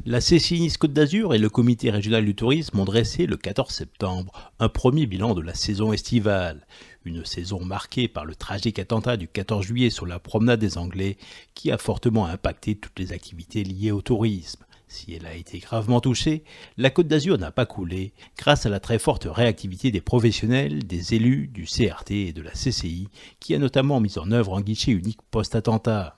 La CCI Nice Côte d'Azur et le Comité régional du tourisme ont dressé le 14 septembre un premier bilan de la saison estivale. Une saison marquée par le tragique attentat du 14 juillet sur la promenade des Anglais qui a fortement impacté toutes les activités liées au tourisme. Si elle a été gravement touchée, la Côte d'Azur n'a pas coulé grâce à la très forte réactivité des professionnels, des élus, du CRT et de la CCI qui a notamment mis en œuvre un guichet unique post-attentat.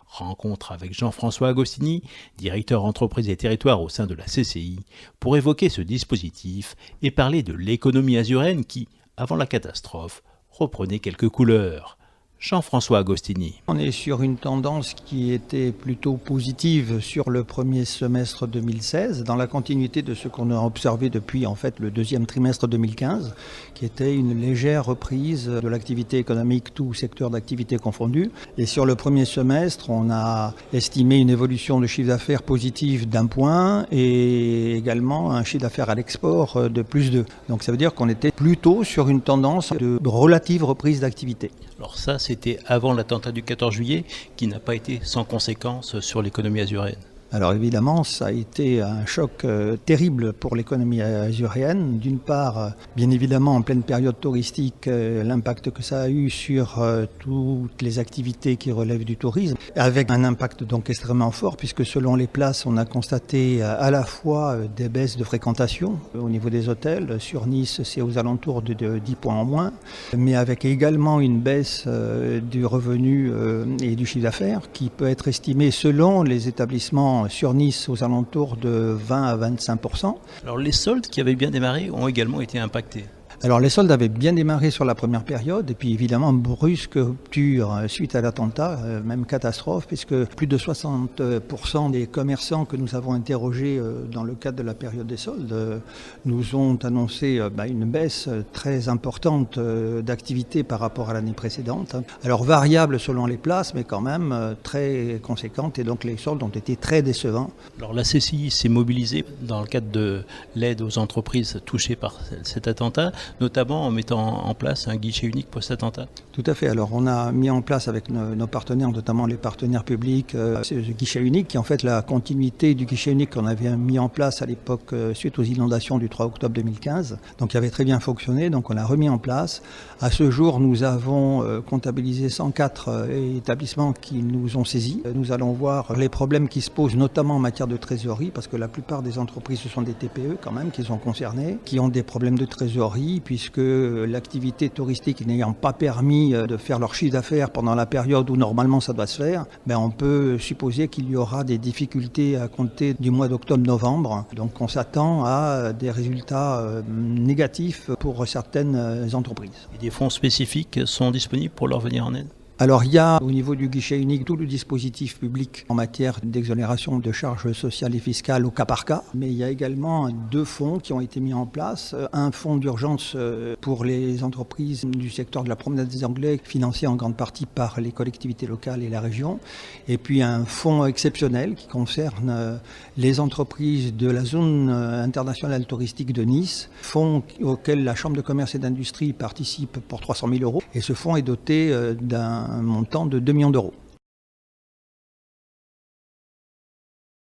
Rencontre avec Jean-François Agostini, directeur entreprise et territoire au sein de la CCI, pour évoquer ce dispositif et parler de l'économie azuraine qui, avant la catastrophe, reprenait quelques couleurs. Jean-François Agostini. On est sur une tendance qui était plutôt positive sur le premier semestre 2016, dans la continuité de ce qu'on a observé depuis le deuxième trimestre 2015, qui était une légère reprise de l'activité économique, tout secteur d'activité confondu. Et sur le premier semestre, on a estimé une évolution de chiffre d'affaires positive d'1 point et également un chiffre d'affaires à l'export de plus 2. Donc ça veut dire qu'on était plutôt sur une tendance de relative reprise d'activité. Alors ça, c'était avant l'attentat du 14 juillet, qui n'a pas été sans conséquences sur l'économie azurienne. Alors évidemment, ça a été un choc terrible pour l'économie azurienne. D'une part, bien évidemment, en pleine période touristique, l'impact que ça a eu sur toutes les activités qui relèvent du tourisme, avec un impact donc extrêmement fort, puisque selon les places, on a constaté à la fois des baisses de fréquentation au niveau des hôtels. Sur Nice, c'est aux alentours de 10 points en moins, mais avec également une baisse du revenu et du chiffre d'affaires qui peut être estimée selon les établissements sur Nice aux alentours de 20 à 25%. Alors les soldes qui avaient bien démarré ont également été impactés. Alors les soldes avaient bien démarré sur la première période et puis évidemment brusque rupture suite à l'attentat, même catastrophe, puisque plus de 60% des commerçants que nous avons interrogés dans le cadre de la période des soldes nous ont annoncé une baisse très importante d'activité par rapport à l'année précédente. Alors variable selon les places, mais quand même très conséquente, et donc les soldes ont été très décevants. Alors la CCI s'est mobilisée dans le cadre de l'aide aux entreprises touchées par cet attentat, notamment en mettant en place un guichet unique post-attentat. Tout à fait. Alors on a mis en place avec nos partenaires, notamment les partenaires publics, ce guichet unique qui est en fait la continuité du guichet unique qu'on avait mis en place à l'époque suite aux inondations du 3 octobre 2015. Donc qui avait très bien fonctionné, donc on l'a remis en place. À ce jour, nous avons comptabilisé 104 établissements qui nous ont saisis. Nous allons voir les problèmes qui se posent, notamment en matière de trésorerie, parce que la plupart des entreprises, ce sont des TPE quand même qui sont concernées, qui ont des problèmes de trésorerie, puisque l'activité touristique n'ayant pas permis de faire leur chiffre d'affaires pendant la période où normalement ça doit se faire, on peut supposer qu'il y aura des difficultés à compter du mois d'octobre-novembre. Donc on s'attend à des résultats négatifs pour certaines entreprises. Et des fonds spécifiques sont disponibles pour leur venir en aide ? Alors il y a au niveau du guichet unique tout le dispositif public en matière d'exonération de charges sociales et fiscales au cas par cas, mais il y a également 2 fonds qui ont été mis en place. Un fonds d'urgence pour les entreprises du secteur de la promenade des Anglais, financé en grande partie par les collectivités locales et la région, et puis un fonds exceptionnel qui concerne les entreprises de la zone internationale touristique de Nice, fonds auquel la Chambre de commerce et d'industrie participe pour 300 000 €, et ce fonds est doté d'un montant de 2 millions d'euros.